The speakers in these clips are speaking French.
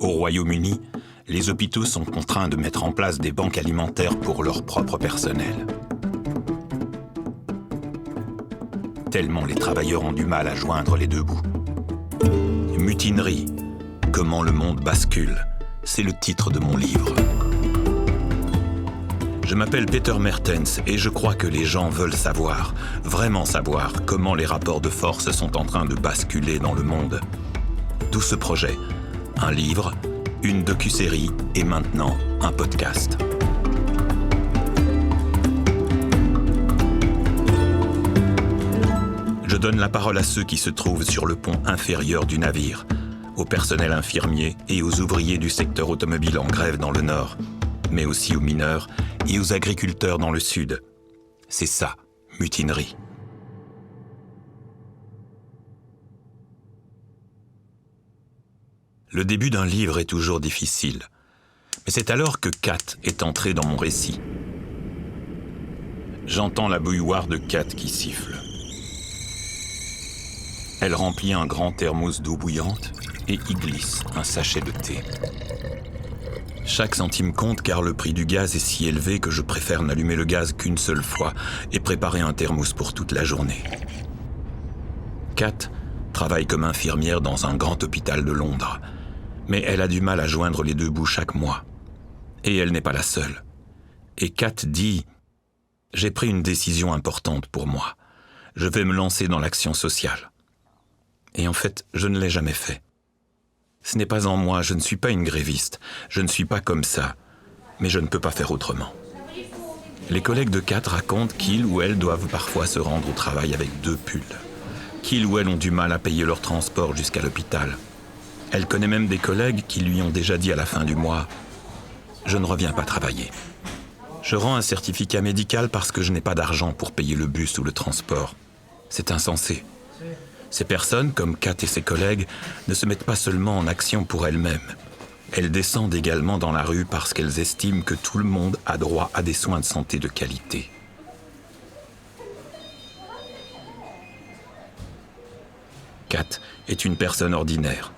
Au Royaume-Uni, les hôpitaux sont contraints de mettre en place des banques alimentaires pour leur propre personnel. Tellement les travailleurs ont du mal à joindre les deux bouts. Mutinerie, comment le monde bascule, c'est le titre de mon livre. Je m'appelle Peter Mertens et je crois que les gens veulent savoir, vraiment savoir, comment les rapports de force sont en train de basculer dans le monde. D'où ce projet, un livre, une docu-série et maintenant un podcast. Je donne la parole à ceux qui se trouvent sur le pont inférieur du navire, au personnel infirmier et aux ouvriers du secteur automobile en grève dans le nord, mais aussi aux mineurs et aux agriculteurs dans le sud. C'est ça, mutinerie. Le début d'un livre est toujours difficile, mais c'est alors que Kat est entrée dans mon récit. J'entends la bouilloire de Kat qui siffle. Elle remplit un grand thermos d'eau bouillante et y glisse un sachet de thé. Chaque centime compte car le prix du gaz est si élevé que je préfère n'allumer le gaz qu'une seule fois et préparer un thermos pour toute la journée. Kat travaille comme infirmière dans un grand hôpital de Londres, mais elle a du mal à joindre les deux bouts chaque mois. Et elle n'est pas la seule. Et Kat dit « J'ai pris une décision importante pour moi. Je vais me lancer dans l'action sociale. » Et en fait, je ne l'ai jamais fait. Ce n'est pas en moi, je ne suis pas une gréviste, je ne suis pas comme ça, mais je ne peux pas faire autrement. Les collègues de Kat racontent qu'ils ou elles doivent parfois se rendre au travail avec 2 pulls, qu'ils ou elles ont du mal à payer leur transport jusqu'à l'hôpital. Elle connaît même des collègues qui lui ont déjà dit à la fin du mois « Je ne reviens pas travailler. Je rends un certificat médical parce que je n'ai pas d'argent pour payer le bus ou le transport. C'est insensé. » Ces personnes, comme Kat et ses collègues, ne se mettent pas seulement en action pour elles-mêmes. Elles descendent également dans la rue parce qu'elles estiment que tout le monde a droit à des soins de santé de qualité. Kat est une personne ordinaire.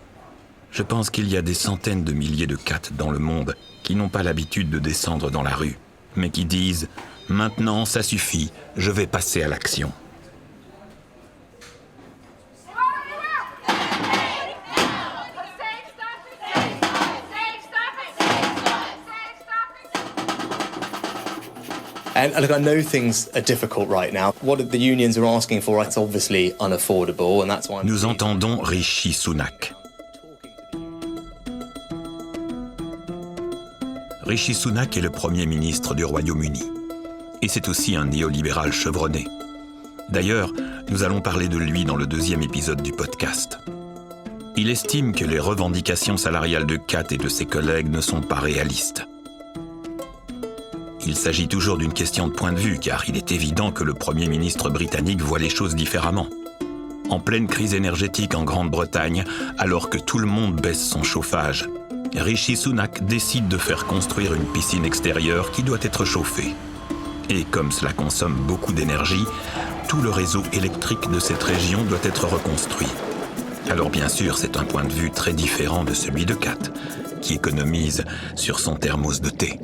Je pense qu'il y a des centaines de milliers de Kat dans le monde qui n'ont pas l'habitude de descendre dans la rue, mais qui disent « Maintenant, ça suffit, je vais passer à l'action ». And look, I know things are difficult right now. What the unions are asking for, it's obviously unaffordable, and that's why. Nous entendons Rishi Sunak. Rishi Sunak est le Premier ministre du Royaume-Uni. Et c'est aussi un néolibéral chevronné. D'ailleurs, nous allons parler de lui dans le 2e épisode du podcast. Il estime que les revendications salariales de Kat et de ses collègues ne sont pas réalistes. Il s'agit toujours d'une question de point de vue, car il est évident que le Premier ministre britannique voit les choses différemment. En pleine crise énergétique en Grande-Bretagne, alors que tout le monde baisse son chauffage, Rishi Sunak décide de faire construire une piscine extérieure qui doit être chauffée. Et comme cela consomme beaucoup d'énergie, tout le réseau électrique de cette région doit être reconstruit. Alors bien sûr, c'est un point de vue très différent de celui de Kat, qui économise sur son thermos de thé.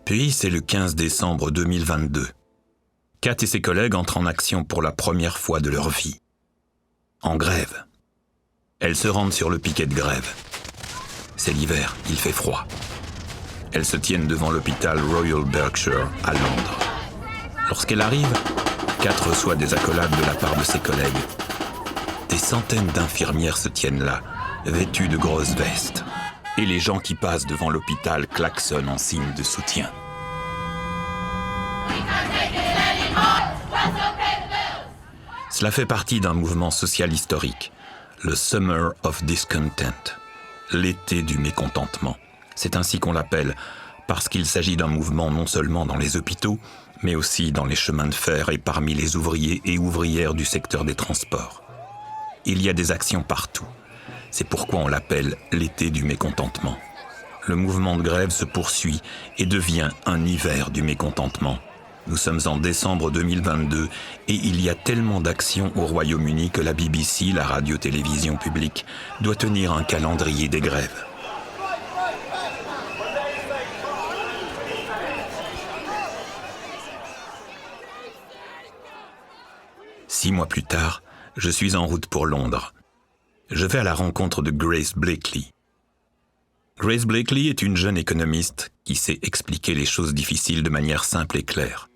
Puis, c'est le 15 décembre 2022. Kat et ses collègues entrent en action pour la première fois de leur vie. En grève. Elles se rendent sur le piquet de grève. C'est l'hiver, il fait froid. Elles se tiennent devant l'hôpital Royal Berkshire à Londres. Lorsqu'elle arrive, Kat reçoit des accolades de la part de ses collègues. Des centaines d'infirmières se tiennent là, vêtues de grosses vestes. Et les gens qui passent devant l'hôpital klaxonnent en signe de soutien. Cela fait partie d'un mouvement social historique, le Summer of Discontent, l'été du mécontentement. C'est ainsi qu'on l'appelle, parce qu'il s'agit d'un mouvement non seulement dans les hôpitaux, mais aussi dans les chemins de fer et parmi les ouvriers et ouvrières du secteur des transports. Il y a des actions partout. C'est pourquoi on l'appelle l'été du mécontentement. Le mouvement de grève se poursuit et devient un hiver du mécontentement. Nous sommes en décembre 2022 et il y a tellement d'actions au Royaume-Uni que la BBC, la radio-télévision publique, doit tenir un calendrier des grèves. Six mois plus tard, je suis en route pour Londres. Je vais à la rencontre de Grace Blakeley. Grace Blakeley est une jeune économiste qui sait expliquer les choses difficiles de manière simple et claire.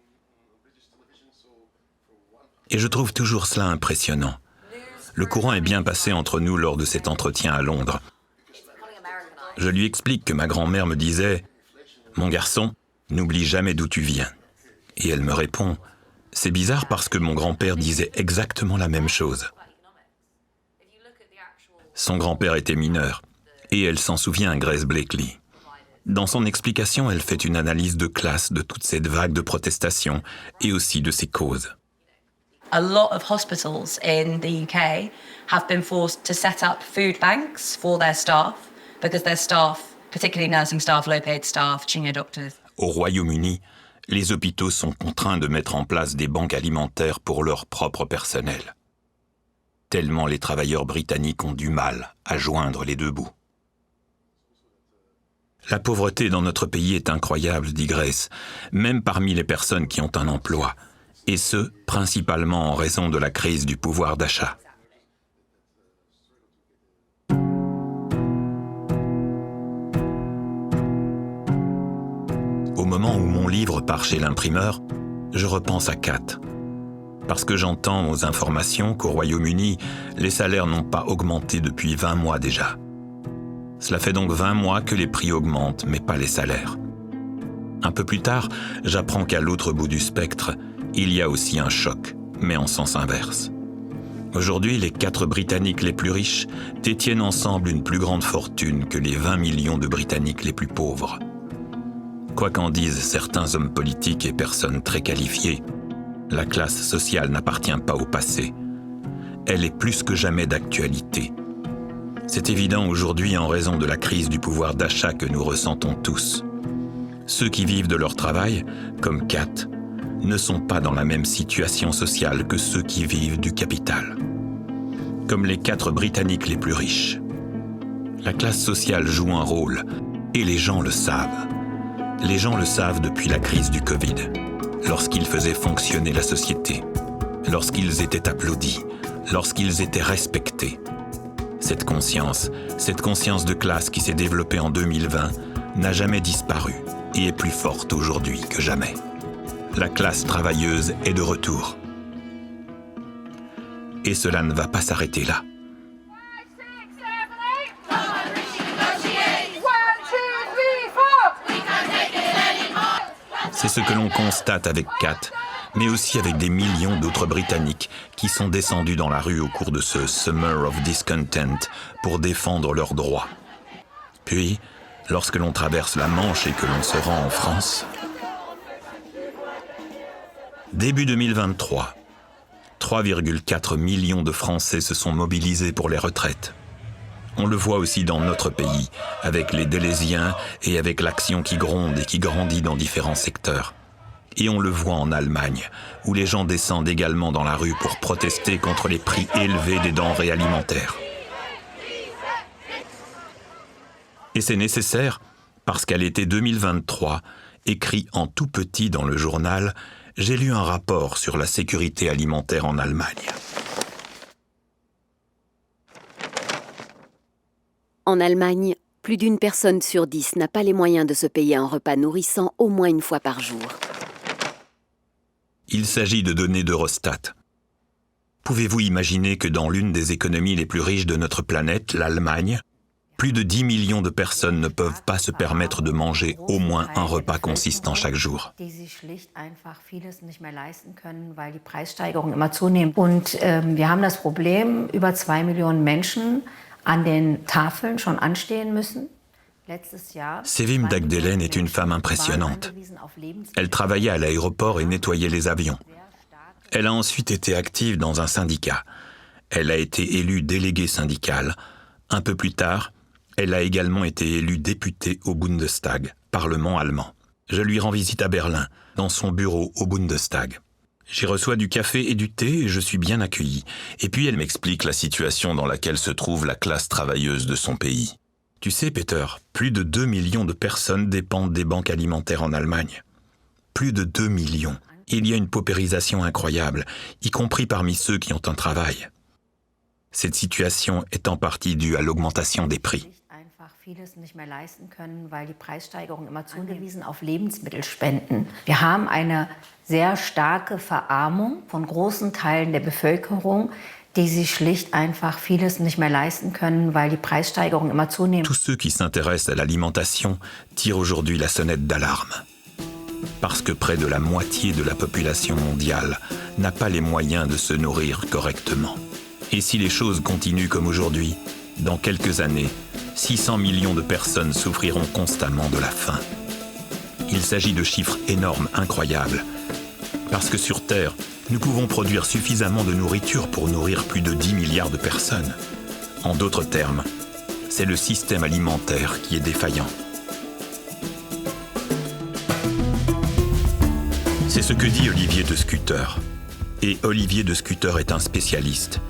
Et je trouve toujours cela impressionnant. Le courant est bien passé entre nous lors de cet entretien à Londres. Je lui explique que ma grand-mère me disait « Mon garçon, n'oublie jamais d'où tu viens ». Et elle me répond « C'est bizarre parce que mon grand-père disait exactement la même chose ». Son grand-père était mineur. Et elle s'en souvient, Grace Blakeley. Dans son explication, elle fait une analyse de classe de toute cette vague de protestations et aussi de ses causes. A lot of hospitals in the UK have been forced to set up food banks for their staff because their staff, particularly nursing staff, low-paid staff, junior doctors. Au Royaume-Uni, les hôpitaux sont contraints de mettre en place des banques alimentaires pour leur propre personnel. Tellement les travailleurs britanniques ont du mal à joindre les deux bouts. La pauvreté dans notre pays est incroyable, dit Grace, même parmi les personnes qui ont un emploi, et ce, principalement en raison de la crise du pouvoir d'achat. Au moment où mon livre part chez l'imprimeur, je repense à Kat. Parce que j'entends aux informations qu'au Royaume-Uni, les salaires n'ont pas augmenté depuis 20 mois déjà. Cela fait donc 20 mois que les prix augmentent, mais pas les salaires. Un peu plus tard, j'apprends qu'à l'autre bout du spectre, il y a aussi un choc, mais en sens inverse. Aujourd'hui, les 4 Britanniques les plus riches détiennent ensemble une plus grande fortune que les 20 millions de Britanniques les plus pauvres. Quoi qu'en disent certains hommes politiques et personnes très qualifiées, la classe sociale n'appartient pas au passé. Elle est plus que jamais d'actualité. C'est évident aujourd'hui en raison de la crise du pouvoir d'achat que nous ressentons tous. Ceux qui vivent de leur travail, comme Kat, ne sont pas dans la même situation sociale que ceux qui vivent du capital. Comme les 4 Britanniques les plus riches. La classe sociale joue un rôle, et les gens le savent. Les gens le savent depuis la crise du Covid, lorsqu'ils faisaient fonctionner la société, lorsqu'ils étaient applaudis, lorsqu'ils étaient respectés. Cette conscience de classe qui s'est développée en 2020 n'a jamais disparu et est plus forte aujourd'hui que jamais. La classe travailleuse est de retour. Et cela ne va pas s'arrêter là. C'est ce que l'on constate avec Kat, mais aussi avec des millions d'autres Britanniques qui sont descendus dans la rue au cours de ce Summer of Discontent pour défendre leurs droits. Puis, lorsque l'on traverse la Manche et que l'on se rend en France, début 2023, 3,4 millions de Français se sont mobilisés pour les retraites. On le voit aussi dans notre pays, avec les Délésiens et avec l'action qui gronde et qui grandit dans différents secteurs. Et on le voit en Allemagne, où les gens descendent également dans la rue pour protester contre les prix élevés des denrées alimentaires. Et c'est nécessaire parce qu'à l'été 2023, écrit en tout petit dans le journal, j'ai lu un rapport sur la sécurité alimentaire en Allemagne. En Allemagne, plus d'une personne sur 10 n'a pas les moyens de se payer un repas nourrissant au moins une fois par jour. Il s'agit de données d'Eurostat. Pouvez-vous imaginer que dans l'une des économies les plus riches de notre planète, l'Allemagne, plus de 10 millions de personnes ne peuvent pas se permettre de manger au moins un repas consistant chaque jour. Die sich schlicht einfach vieles nicht mehr leisten können, weil die Preissteigerungen immer zunehmen. Und wir haben das Problem, über 2 Millionen Menschen an den Tafeln schon anstehen müssen. Sevim Dagdelen est une femme impressionnante. Elle travaillait à l'aéroport et nettoyait les avions. Elle a ensuite été active dans un syndicat. Elle a été élue déléguée syndicale. Un peu plus tard, elle a également été élue députée au Bundestag, parlement allemand. Je lui rends visite à Berlin, dans son bureau au Bundestag. J'y reçois du café et du thé et je suis bien accueilli. Et puis elle m'explique la situation dans laquelle se trouve la classe travailleuse de son pays. Tu sais, Peter, plus de 2 millions de personnes dépendent des banques alimentaires en Allemagne. Plus de 2 millions. Il y a une paupérisation incroyable, y compris parmi ceux qui ont un travail. Cette situation est en partie due à l'augmentation des prix. Vieles nicht mehr leisten können, weil die Preissteigerungen immer zugewiesen auf Lebensmittelspenden. Wir haben eine sehr starke Verarmung von großen Teilen der Bevölkerung, die sich schlicht einfach vieles nicht mehr leisten können, weil die Preissteigerungen immer zunehmen. Tous ceux qui s'intéressent à l'alimentation tirent aujourd'hui la sonnette d'alarme. Parce que près de la moitié de la population mondiale n'a pas les moyens de se nourrir correctement. Et si les choses continuent comme aujourd'hui, dans quelques années, 600 millions de personnes souffriront constamment de la faim. Il s'agit de chiffres énormes, incroyables. Parce que sur Terre, nous pouvons produire suffisamment de nourriture pour nourrir plus de 10 milliards de personnes. En d'autres termes, c'est le système alimentaire qui est défaillant. C'est ce que dit Olivier de Scutter. Et Olivier de Scutter est un spécialiste.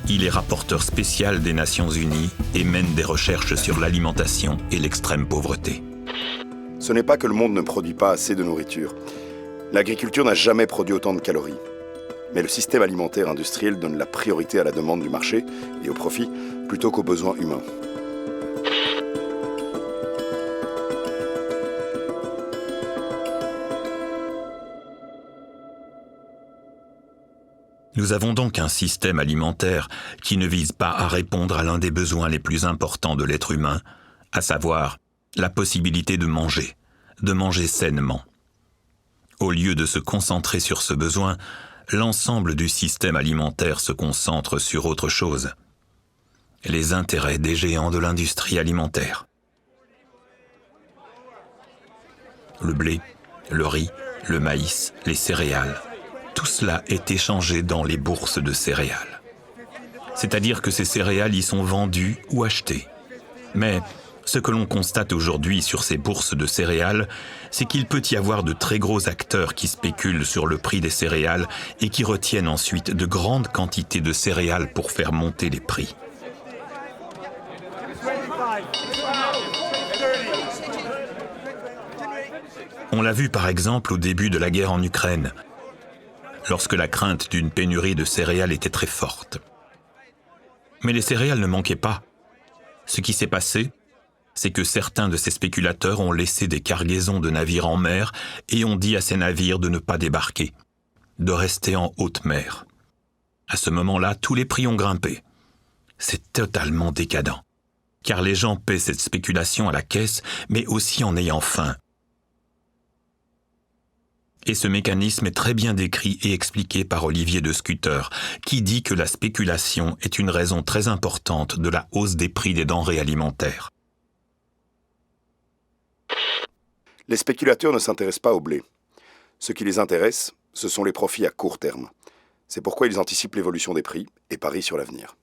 Il est rapporteur spécial des Nations Unies et mène des recherches sur l'alimentation et l'extrême pauvreté. Ce n'est pas que le monde ne produit pas assez de nourriture. L'agriculture n'a jamais produit autant de calories. Mais le système alimentaire industriel donne la priorité à la demande du marché et au profit plutôt qu'aux besoins humains. Nous avons donc un système alimentaire qui ne vise pas à répondre à l'un des besoins les plus importants de l'être humain, à savoir la possibilité de manger sainement. Au lieu de se concentrer sur ce besoin, l'ensemble du système alimentaire se concentre sur autre chose. Les intérêts des géants de l'industrie alimentaire. Le blé, le riz, le maïs, les céréales. Tout cela est échangé dans les bourses de céréales. C'est-à-dire que ces céréales y sont vendues ou achetées. Mais ce que l'on constate aujourd'hui sur ces bourses de céréales, c'est qu'il peut y avoir de très gros acteurs qui spéculent sur le prix des céréales et qui retiennent ensuite de grandes quantités de céréales pour faire monter les prix. On l'a vu par exemple au début de la guerre en Ukraine, lorsque la crainte d'une pénurie de céréales était très forte. Mais les céréales ne manquaient pas. Ce qui s'est passé, c'est que certains de ces spéculateurs ont laissé des cargaisons de navires en mer et ont dit à ces navires de ne pas débarquer, de rester en haute mer. À ce moment-là, tous les prix ont grimpé. C'est totalement décadent, car les gens paient cette spéculation à la caisse, mais aussi en ayant faim. Et ce mécanisme est très bien décrit et expliqué par Olivier de Scutter, qui dit que la spéculation est une raison très importante de la hausse des prix des denrées alimentaires. Les spéculateurs ne s'intéressent pas au blé. Ce qui les intéresse, ce sont les profits à court terme. C'est pourquoi ils anticipent l'évolution des prix et parient sur l'avenir.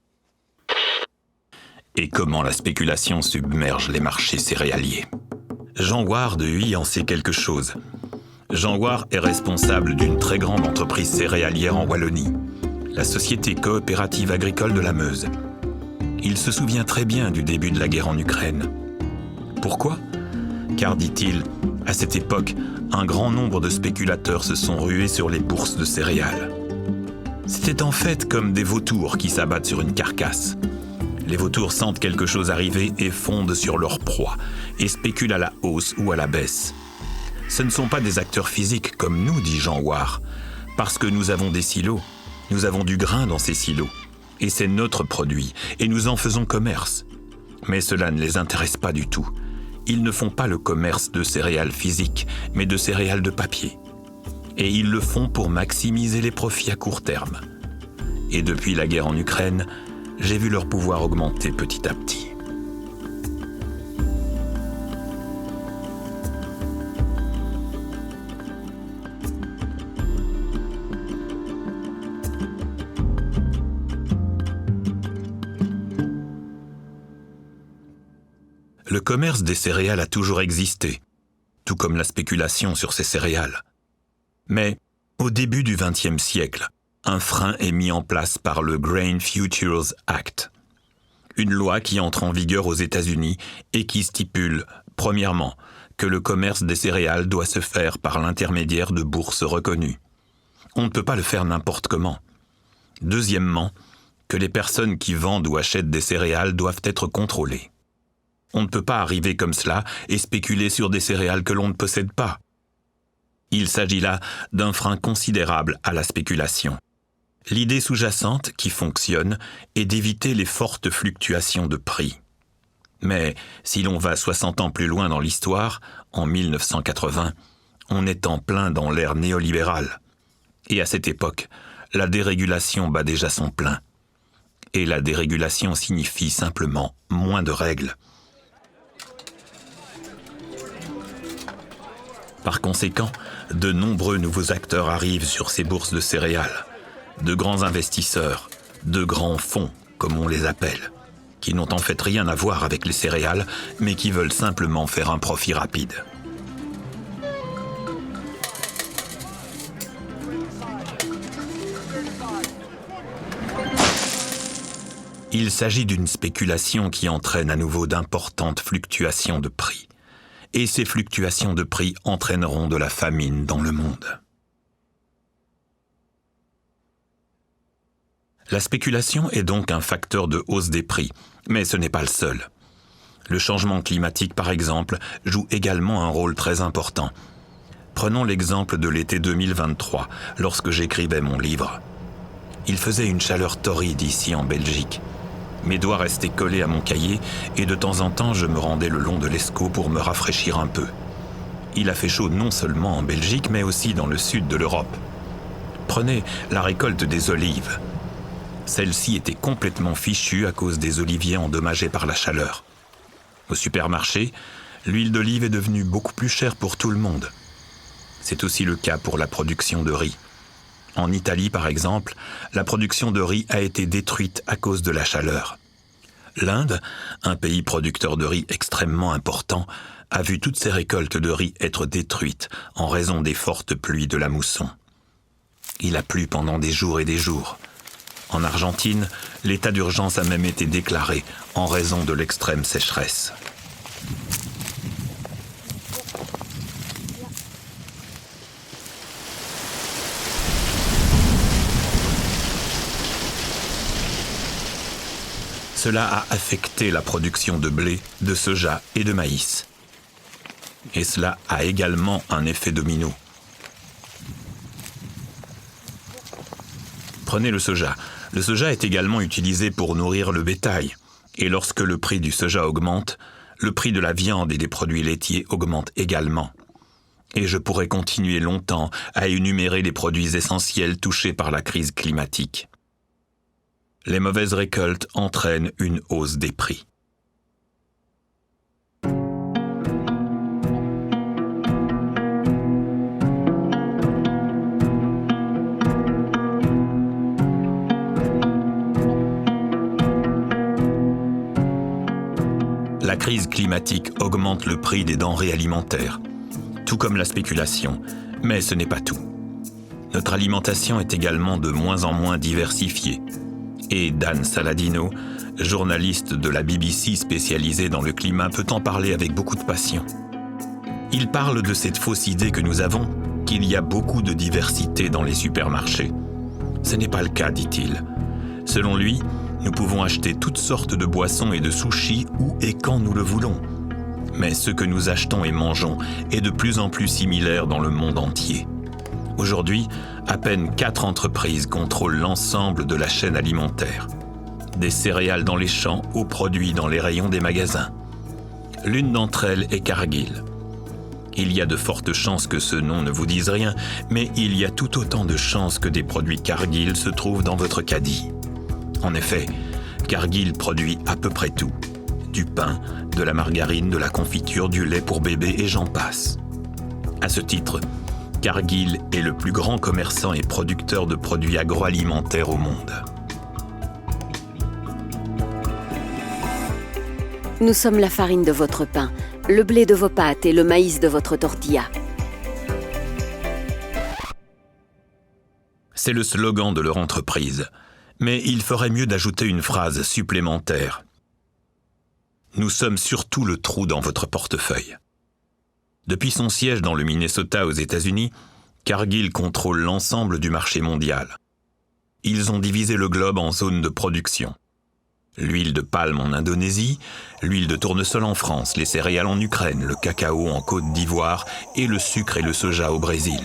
Et comment la spéculation submerge les marchés céréaliers. Jean Ward de UI en sait quelque chose. Jean Ward est responsable d'une très grande entreprise céréalière en Wallonie, la Société coopérative agricole de la Meuse. Il se souvient très bien du début de la guerre en Ukraine. Pourquoi ? Car, dit-il, à cette époque, un grand nombre de spéculateurs se sont rués sur les bourses de céréales. C'était en fait comme des vautours qui s'abattent sur une carcasse. Les vautours sentent quelque chose arriver et fondent sur leur proie, et spéculent à la hausse ou à la baisse. Ce ne sont pas des acteurs physiques comme nous, dit Jean Ward, parce que nous avons des silos, nous avons du grain dans ces silos, et c'est notre produit, et nous en faisons commerce. Mais cela ne les intéresse pas du tout. Ils ne font pas le commerce de céréales physiques, mais de céréales de papier. Et ils le font pour maximiser les profits à court terme. Et depuis la guerre en Ukraine, j'ai vu leur pouvoir augmenter petit à petit. Le commerce des céréales a toujours existé, tout comme la spéculation sur ces céréales. Mais, au début du XXe siècle, un frein est mis en place par le Grain Futures Act, une loi qui entre en vigueur aux États-Unis et qui stipule, premièrement, que le commerce des céréales doit se faire par l'intermédiaire de bourses reconnues. On ne peut pas le faire n'importe comment. Deuxièmement, que les personnes qui vendent ou achètent des céréales doivent être contrôlées. On ne peut pas arriver comme cela et spéculer sur des céréales que l'on ne possède pas. Il s'agit là d'un frein considérable à la spéculation. L'idée sous-jacente, qui fonctionne, est d'éviter les fortes fluctuations de prix. Mais si l'on va 60 ans plus loin dans l'histoire, en 1980, on est en plein dans l'ère néolibérale. Et à cette époque, la dérégulation bat déjà son plein. Et la dérégulation signifie simplement moins de règles. Par conséquent, de nombreux nouveaux acteurs arrivent sur ces bourses de céréales. De grands investisseurs, de grands fonds, comme on les appelle, qui n'ont en fait rien à voir avec les céréales, mais qui veulent simplement faire un profit rapide. Il s'agit d'une spéculation qui entraîne à nouveau d'importantes fluctuations de prix. Et ces fluctuations de prix entraîneront de la famine dans le monde. La spéculation est donc un facteur de hausse des prix, mais ce n'est pas le seul. Le changement climatique, par exemple, joue également un rôle très important. Prenons l'exemple de l'été 2023, lorsque j'écrivais mon livre. Il faisait une chaleur torride ici en Belgique. Mes doigts restaient collés à mon cahier et de temps en temps je me rendais le long de l'Escaut pour me rafraîchir un peu. Il a fait chaud non seulement en Belgique mais aussi dans le sud de l'Europe. Prenez la récolte des olives. Celle-ci était complètement fichue à cause des oliviers endommagés par la chaleur. Au supermarché, l'huile d'olive est devenue beaucoup plus chère pour tout le monde. C'est aussi le cas pour la production de riz. En Italie, par exemple, la production de riz a été détruite à cause de la chaleur. L'Inde, un pays producteur de riz extrêmement important, a vu toutes ses récoltes de riz être détruites en raison des fortes pluies de la mousson. Il a plu pendant des jours et des jours. En Argentine, l'état d'urgence a même été déclaré en raison de l'extrême sécheresse. Cela a affecté la production de blé, de soja et de maïs. Et cela a également un effet domino. Prenez le soja. Le soja est également utilisé pour nourrir le bétail. Et lorsque le prix du soja augmente, le prix de la viande et des produits laitiers augmente également. Et je pourrais continuer longtemps à énumérer les produits essentiels touchés par la crise climatique. Les mauvaises récoltes entraînent une hausse des prix. La crise climatique augmente le prix des denrées alimentaires, tout comme la spéculation, mais ce n'est pas tout. Notre alimentation est également de moins en moins diversifiée. Et Dan Saladino, journaliste de la BBC spécialisé dans le climat, peut en parler avec beaucoup de passion. Il parle de cette fausse idée que nous avons, qu'il y a beaucoup de diversité dans les supermarchés. Ce n'est pas le cas, dit-il. Selon lui, nous pouvons acheter toutes sortes de boissons et de sushis où et quand nous le voulons. Mais ce que nous achetons et mangeons est de plus en plus similaire dans le monde entier. Aujourd'hui, à peine 4 entreprises contrôlent l'ensemble de la chaîne alimentaire. Des céréales dans les champs aux produits dans les rayons des magasins. L'une d'entre elles est Cargill. Il y a de fortes chances que ce nom ne vous dise rien, mais il y a tout autant de chances que des produits Cargill se trouvent dans votre caddie. En effet, Cargill produit à peu près tout. Du pain, de la margarine, de la confiture, du lait pour bébé et j'en passe. À ce titre, Cargill est le plus grand commerçant et producteur de produits agroalimentaires au monde. Nous sommes la farine de votre pain, le blé de vos pâtes et le maïs de votre tortilla. C'est le slogan de leur entreprise, mais il ferait mieux d'ajouter une phrase supplémentaire. Nous sommes surtout le trou dans votre portefeuille. Depuis son siège dans le Minnesota aux États-Unis, Cargill contrôle l'ensemble du marché mondial. Ils ont divisé le globe en zones de production. L'huile de palme en Indonésie, l'huile de tournesol en France, les céréales en Ukraine, le cacao en Côte d'Ivoire et le sucre et le soja au Brésil.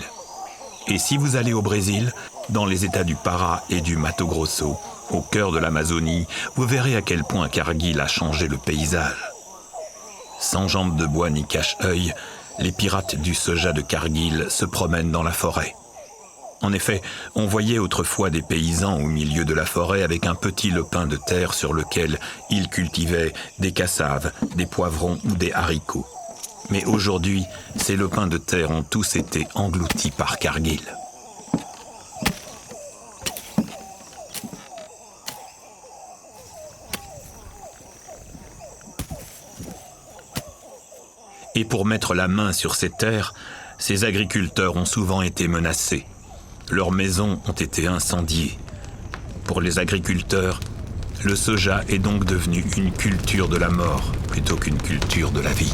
Et si vous allez au Brésil, dans les États du Pará et du Mato Grosso, au cœur de l'Amazonie, vous verrez à quel point Cargill a changé le paysage. Sans jambes de bois ni cache-œil, les pirates du soja de Cargill se promènent dans la forêt. En effet, on voyait autrefois des paysans au milieu de la forêt avec un petit lopin de terre sur lequel ils cultivaient des cassaves, des poivrons ou des haricots. Mais aujourd'hui, ces lopins de terre ont tous été engloutis par Cargill. Et pour mettre la main sur ces terres, ces agriculteurs ont souvent été menacés. Leurs maisons ont été incendiées. Pour les agriculteurs, le soja est donc devenu une culture de la mort plutôt qu'une culture de la vie.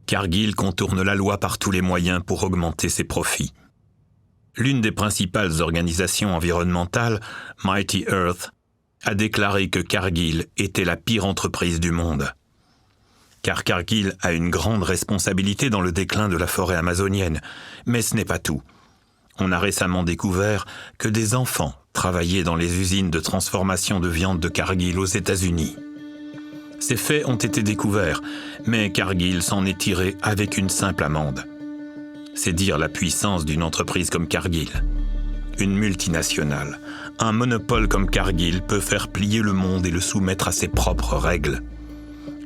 Cargill contourne la loi par tous les moyens pour augmenter ses profits. L'une des principales organisations environnementales, Mighty Earth, a déclaré que Cargill était la pire entreprise du monde. Car Cargill a une grande responsabilité dans le déclin de la forêt amazonienne. Mais ce n'est pas tout. On a récemment découvert que des enfants travaillaient dans les usines de transformation de viande de Cargill aux États-Unis. Ces faits ont été découverts, mais Cargill s'en est tiré avec une simple amende. C'est dire la puissance d'une entreprise comme Cargill. Une multinationale, un monopole comme Cargill peut faire plier le monde et le soumettre à ses propres règles.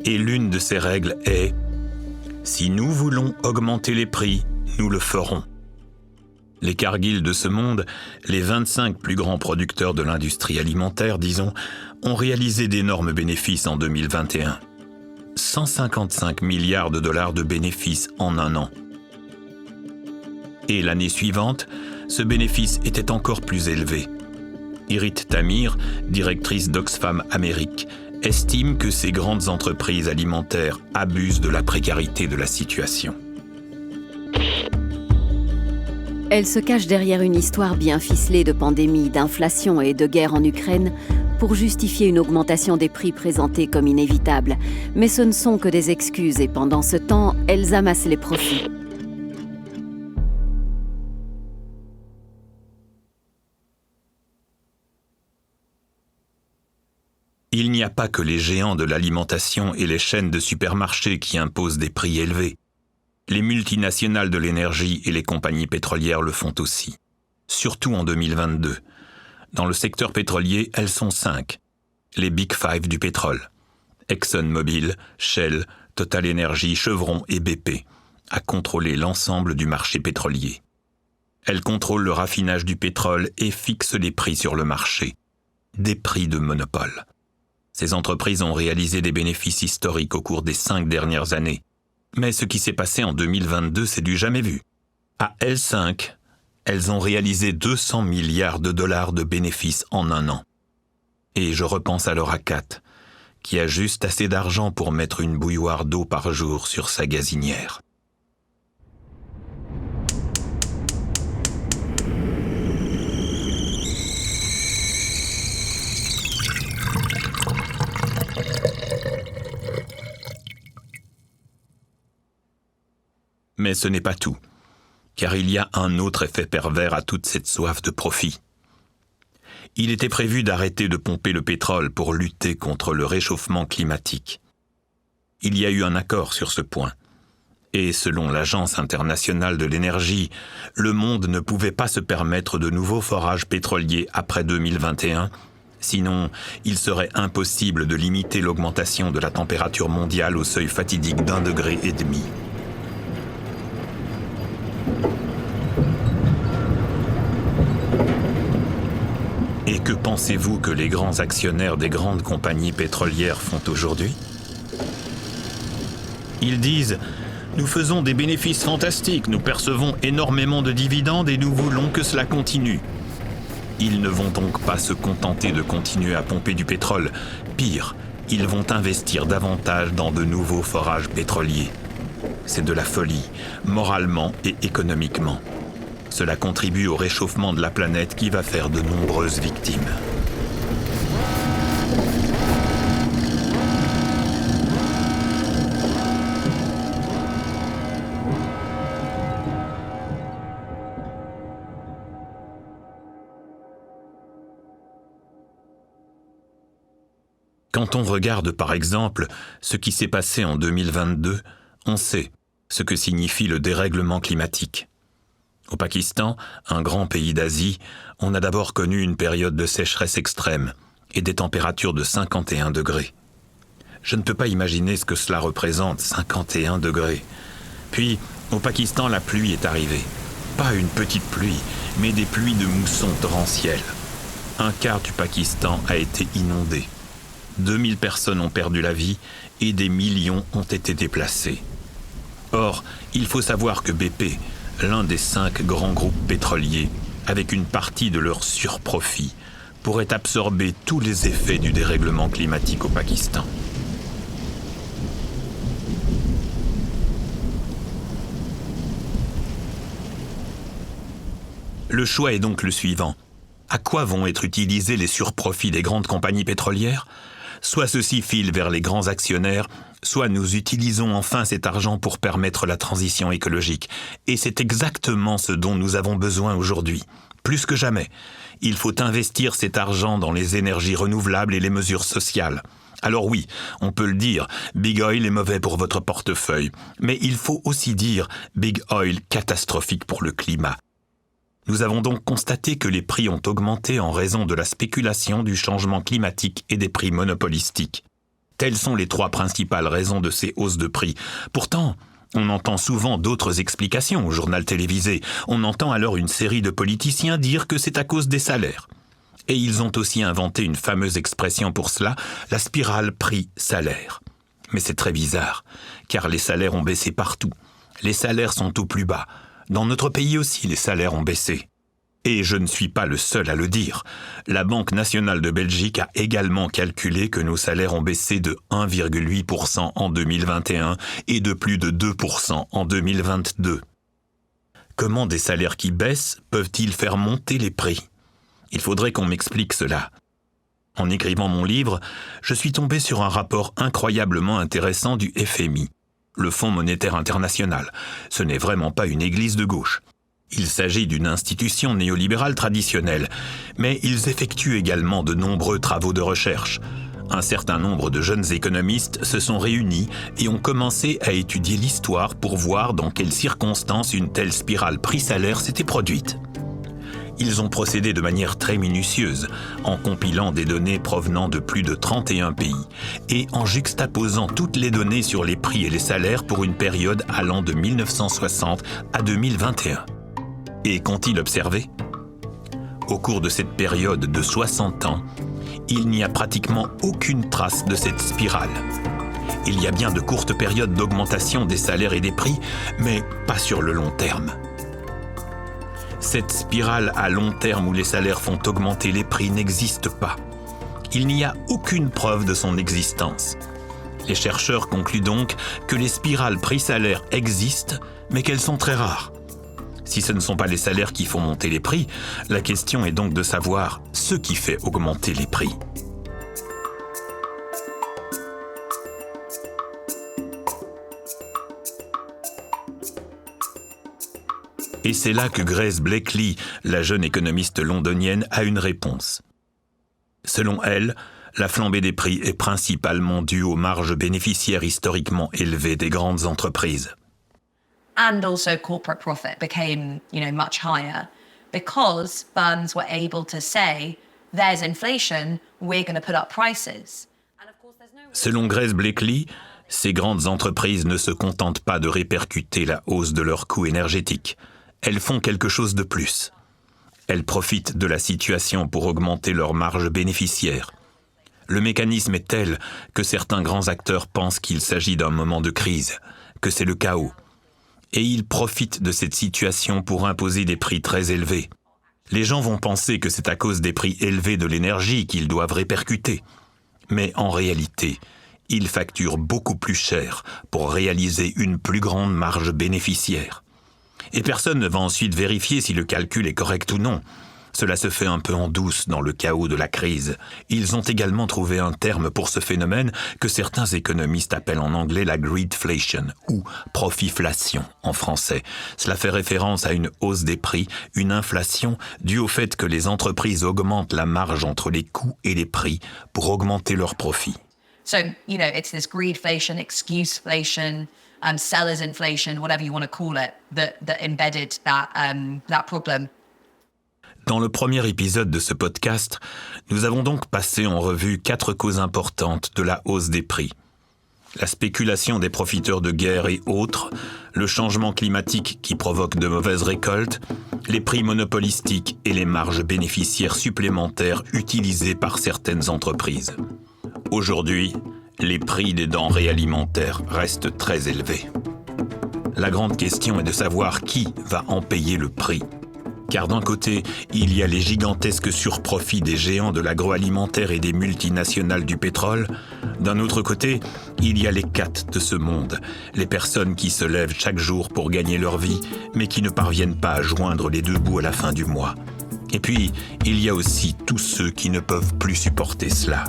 Et l'une de ces règles est « Si nous voulons augmenter les prix, nous le ferons ». Les Cargill de ce monde, les 25 plus grands producteurs de l'industrie alimentaire, disons, ont réalisé d'énormes bénéfices en 2021. 155 milliards de dollars de bénéfices en un an. Et l'année suivante, ce bénéfice était encore plus élevé. Irit Tamir, directrice d'Oxfam Amérique, estime que ces grandes entreprises alimentaires abusent de la précarité de la situation. Elle se cache derrière une histoire bien ficelée de pandémie, d'inflation et de guerre en Ukraine pour justifier une augmentation des prix présentée comme inévitable. Mais ce ne sont que des excuses et pendant ce temps, elles amassent les profits. Il n'y a pas que les géants de l'alimentation et les chaînes de supermarchés qui imposent des prix élevés. Les multinationales de l'énergie et les compagnies pétrolières le font aussi, surtout en 2022. Dans le secteur pétrolier, elles sont 5. Les Big Five du pétrole, ExxonMobil, Shell, Total Energy, Chevron et BP, à contrôler l'ensemble du marché pétrolier. Elles contrôlent le raffinage du pétrole et fixent les prix sur le marché. Des prix de monopole. Ces entreprises ont réalisé des bénéfices historiques au cours des 5 dernières années. Mais ce qui s'est passé en 2022, c'est du jamais vu. À L5, elles ont réalisé 200 milliards de dollars de bénéfices en un an. Et je repense à l'Euracat, qui a juste assez d'argent pour mettre une bouilloire d'eau par jour sur sa gazinière. Mais ce n'est pas tout, car il y a un autre effet pervers à toute cette soif de profit. Il était prévu d'arrêter de pomper le pétrole pour lutter contre le réchauffement climatique. Il y a eu un accord sur ce point. Et selon l'Agence internationale de l'énergie, le monde ne pouvait pas se permettre de nouveaux forages pétroliers après 2021, Sinon, il serait impossible de limiter l'augmentation de la température mondiale au seuil fatidique d'1,5 degré. Et que pensez-vous que les grands actionnaires des grandes compagnies pétrolières font aujourd'hui ? Ils disent « Nous faisons des bénéfices fantastiques, nous percevons énormément de dividendes et nous voulons que cela continue. » Ils ne vont donc pas se contenter de continuer à pomper du pétrole. Pire, ils vont investir davantage dans de nouveaux forages pétroliers. C'est de la folie, moralement et économiquement. Cela contribue au réchauffement de la planète qui va faire de nombreuses victimes. Quand on regarde par exemple ce qui s'est passé en 2022, on sait ce que signifie le dérèglement climatique. Au Pakistan, un grand pays d'Asie, on a d'abord connu une période de sécheresse extrême et des températures de 51 degrés. Je ne peux pas imaginer ce que cela représente, 51 degrés. Puis, au Pakistan, la pluie est arrivée. Pas une petite pluie, mais des pluies de mousson torrentielles. Un quart du Pakistan a été inondé. 2000 personnes ont perdu la vie et des millions ont été déplacés. Or, il faut savoir que BP, l'un des 5 grands groupes pétroliers, avec une partie de leur surprofit, pourrait absorber tous les effets du dérèglement climatique au Pakistan. Le choix est donc le suivant. À quoi vont être utilisés les surprofits des grandes compagnies pétrolières ? Soit ceux-ci filent vers les grands actionnaires, soit nous utilisons enfin cet argent pour permettre la transition écologique. Et c'est exactement ce dont nous avons besoin aujourd'hui. Plus que jamais, il faut investir cet argent dans les énergies renouvelables et les mesures sociales. Alors oui, on peut le dire, Big Oil est mauvais pour votre portefeuille. Mais il faut aussi dire Big Oil catastrophique pour le climat. Nous avons donc constaté que les prix ont augmenté en raison de la spéculation du changement climatique et des prix monopolistiques. Telles sont les 3 principales raisons de ces hausses de prix. Pourtant, on entend souvent d'autres explications au journal télévisé. On entend alors une série de politiciens dire que c'est à cause des salaires. Et ils ont aussi inventé une fameuse expression pour cela, la spirale prix-salaire. Mais c'est très bizarre, car les salaires ont baissé partout. Les salaires sont au plus bas. Dans notre pays aussi, les salaires ont baissé. Et je ne suis pas le seul à le dire. La Banque nationale de Belgique a également calculé que nos salaires ont baissé de 1,8% en 2021 et de plus de 2% en 2022. Comment des salaires qui baissent peuvent-ils faire monter les prix ? Il faudrait qu'on m'explique cela. En écrivant mon livre, je suis tombé sur un rapport incroyablement intéressant du FMI. Le Fonds monétaire international. Ce n'est vraiment pas une église de gauche. Il s'agit d'une institution néolibérale traditionnelle, mais ils effectuent également de nombreux travaux de recherche. Un certain nombre de jeunes économistes se sont réunis et ont commencé à étudier l'histoire pour voir dans quelles circonstances une telle spirale prix-salaire s'était produite. Ils ont procédé de manière très minutieuse, en compilant des données provenant de plus de 31 pays et en juxtaposant toutes les données sur les prix et les salaires pour une période allant de 1960 à 2021. Et qu'ont-ils observé ? Au cours de cette période de 60 ans, il n'y a pratiquement aucune trace de cette spirale. Il y a bien de courtes périodes d'augmentation des salaires et des prix, mais pas sur le long terme. Cette spirale à long terme où les salaires font augmenter les prix n'existe pas. Il n'y a aucune preuve de son existence. Les chercheurs concluent donc que les spirales prix-salaire existent, mais qu'elles sont très rares. Si ce ne sont pas les salaires qui font monter les prix, la question est donc de savoir ce qui fait augmenter les prix. Et c'est là que Grace Blakeley, la jeune économiste londonienne, a une réponse. Selon elle, la flambée des prix est principalement due aux marges bénéficiaires historiquement élevées des grandes entreprises. And also corporate profit became, much higher because firms were able to say, there's inflation, we're going to put up prices. Selon Grace Blakeley, ces grandes entreprises ne se contentent pas de répercuter la hausse de leurs coûts énergétiques. Elles font quelque chose de plus. Elles profitent de la situation pour augmenter leurs marges bénéficiaires. Le mécanisme est tel que certains grands acteurs pensent qu'il s'agit d'un moment de crise, que c'est le chaos. Et ils profitent de cette situation pour imposer des prix très élevés. Les gens vont penser que c'est à cause des prix élevés de l'énergie qu'ils doivent répercuter. Mais en réalité, ils facturent beaucoup plus cher pour réaliser une plus grande marge bénéficiaire. Et personne ne va ensuite vérifier si le calcul est correct ou non. Cela se fait un peu en douce dans le chaos de la crise. Ils ont également trouvé un terme pour ce phénomène que certains économistes appellent en anglais la greedflation ou profiflation en français. Cela fait référence à une hausse des prix, une inflation due au fait que les entreprises augmentent la marge entre les coûts et les prix pour augmenter leurs profits. So, it's this greedflation, excuseflation, seller's inflation, whatever you want to call it, that embedded that problem. Dans le premier épisode de ce podcast, nous avons donc passé en revue 4 causes importantes de la hausse des prix. La spéculation des profiteurs de guerre et autres, le changement climatique qui provoque de mauvaises récoltes, les prix monopolistiques et les marges bénéficiaires supplémentaires utilisées par certaines entreprises. Aujourd'hui, les prix des denrées alimentaires restent très élevés. La grande question est de savoir qui va en payer le prix. Car d'un côté, il y a les gigantesques surprofits des géants de l'agroalimentaire et des multinationales du pétrole. D'un autre côté, il y a les cates de ce monde, les personnes qui se lèvent chaque jour pour gagner leur vie, mais qui ne parviennent pas à joindre les deux bouts à la fin du mois. Et puis, il y a aussi tous ceux qui ne peuvent plus supporter cela.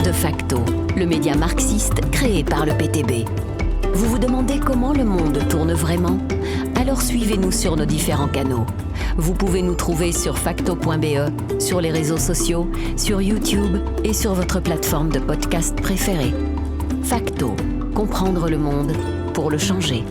De Facto, le média marxiste créé par le PTB. Vous vous demandez comment le monde tourne vraiment? Alors suivez-nous sur nos différents canaux. Vous pouvez nous trouver sur facto.be, sur les réseaux sociaux, sur YouTube et sur votre plateforme de podcast préférée. Facto, comprendre le monde pour le changer.